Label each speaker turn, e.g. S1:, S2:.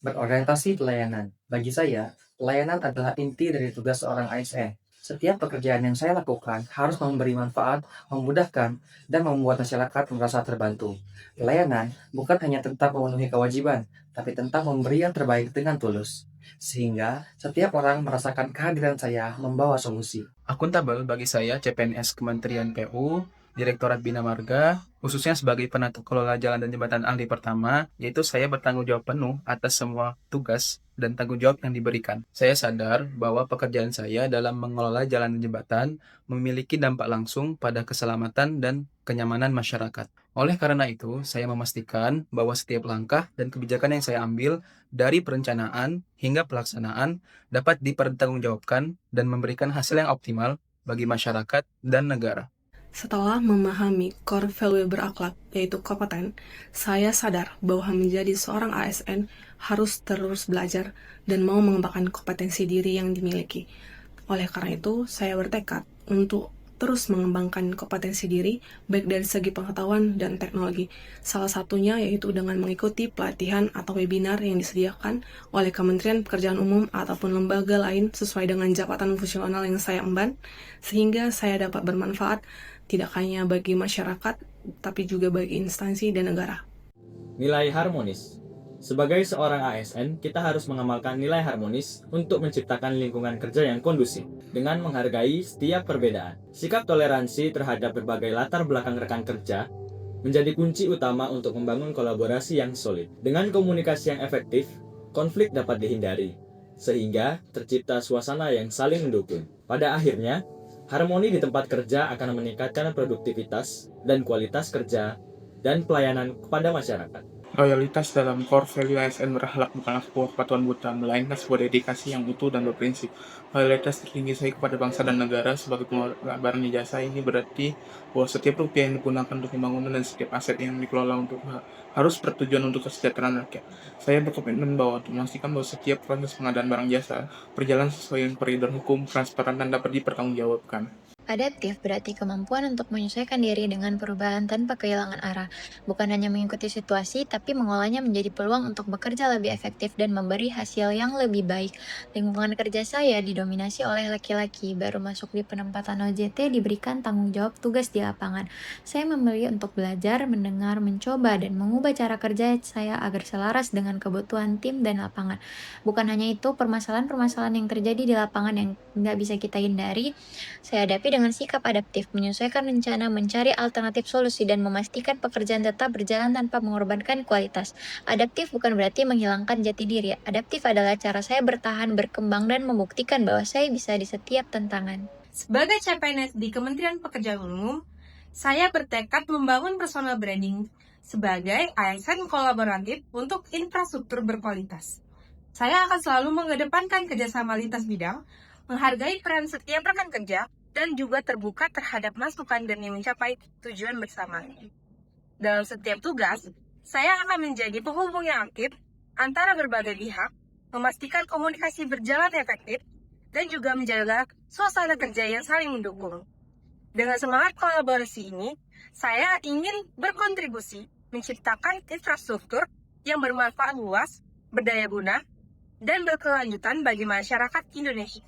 S1: Berorientasi pelayanan. Bagi saya, pelayanan adalah inti dari tugas seorang ASN. Setiap pekerjaan yang saya lakukan harus memberi manfaat, memudahkan, dan membuat masyarakat merasa terbantu. Pelayanan bukan hanya tentang memenuhi kewajiban, tapi tentang memberi yang terbaik dengan tulus. Sehingga setiap orang merasakan kehadiran saya membawa solusi.
S2: Akuntabel bagi saya CPNS Kementerian PU, Direktorat Bina Marga, khususnya sebagai penata kelola jalan dan jembatan ahli pertama, yaitu saya bertanggung jawab penuh atas semua tugas dan tanggung jawab yang diberikan. Saya sadar bahwa pekerjaan saya dalam mengelola jalan dan jembatan memiliki dampak langsung pada keselamatan dan kenyamanan masyarakat. Oleh karena itu, saya memastikan bahwa setiap langkah dan kebijakan yang saya ambil dari perencanaan hingga pelaksanaan dapat dipertanggungjawabkan dan memberikan hasil yang optimal bagi masyarakat dan negara.
S3: Setelah memahami core value berakhlak, yaitu kompeten, saya sadar bahwa menjadi seorang ASN harus terus belajar dan mau mengembangkan kompetensi diri yang dimiliki. Oleh karena itu, saya bertekad untuk terus mengembangkan kompetensi diri, baik dari segi pengetahuan dan teknologi. Salah satunya yaitu dengan mengikuti pelatihan atau webinar yang disediakan oleh Kementerian Pekerjaan Umum ataupun lembaga lain sesuai dengan jabatan fungsional yang saya emban, sehingga saya dapat bermanfaat tidak hanya bagi masyarakat, tapi juga bagi instansi dan negara.
S4: Nilai harmonis. Sebagai seorang ASN, kita harus mengamalkan nilai harmonis untuk menciptakan lingkungan kerja yang kondusif dengan menghargai setiap perbedaan. Sikap toleransi terhadap berbagai latar belakang rekan kerja menjadi kunci utama untuk membangun kolaborasi yang solid. Dengan komunikasi yang efektif, konflik dapat dihindari, sehingga tercipta suasana yang saling mendukung. Pada akhirnya, harmoni di tempat kerja akan meningkatkan produktivitas dan kualitas kerja dan pelayanan kepada masyarakat.
S5: Loyalitas dalam core value ASN berakhlak bukanlah sebuah kepatuhan buta, melainkan sebuah dedikasi yang utuh dan berprinsip. Loyalitas tertinggi saya kepada bangsa dan negara sebagai pengorbanan jasa ini berarti bahwa setiap rupiah yang digunakan untuk pembangunan dan setiap aset yang dikelola untuk harus bertujuan untuk kesejahteraan rakyat. Saya berkomitmen bahwa untuk memastikan bahwa setiap proses pengadaan barang jasa berjalan sesuai dengan koridor hukum, transparan, dan dapat dipertanggungjawabkan.
S6: Adaptif berarti kemampuan untuk menyesuaikan diri dengan perubahan tanpa kehilangan arah. Bukan hanya mengikuti situasi, tapi mengolahnya menjadi peluang untuk bekerja lebih efektif dan memberi hasil yang lebih baik. Lingkungan kerja saya didominasi oleh laki-laki. Baru masuk di penempatan OJT diberikan tanggung jawab tugas di lapangan. Saya memilih untuk belajar, mendengar, mencoba, dan mengubah cara kerja saya agar selaras dengan kebutuhan tim dan lapangan. Bukan hanya itu, permasalahan-permasalahan yang terjadi di lapangan yang nggak bisa kita hindari, saya hadapi dengan sikap adaptif, menyesuaikan rencana, mencari alternatif solusi, dan memastikan pekerjaan tetap berjalan tanpa mengorbankan kualitas. Adaptif bukan berarti menghilangkan jati diri. Adaptif adalah cara saya bertahan, berkembang, dan membuktikan bahwa saya bisa di setiap tantangan.
S7: Sebagai CPNS di Kementerian Pekerjaan Umum, saya bertekad membangun personal branding sebagai ASN kolaboratif untuk infrastruktur berkualitas. Saya akan selalu mengedepankan kerjasama lintas bidang, menghargai peran setiap rekan kerja, dan juga terbuka terhadap masukan demi mencapai tujuan bersama. Dalam setiap tugas, saya akan menjadi penghubung yang aktif antara berbagai pihak, memastikan komunikasi berjalan efektif, dan juga menjaga suasana kerja yang saling mendukung. Dengan semangat kolaborasi ini, saya ingin berkontribusi menciptakan infrastruktur yang bermanfaat luas, berdaya guna, dan berkelanjutan bagi masyarakat Indonesia.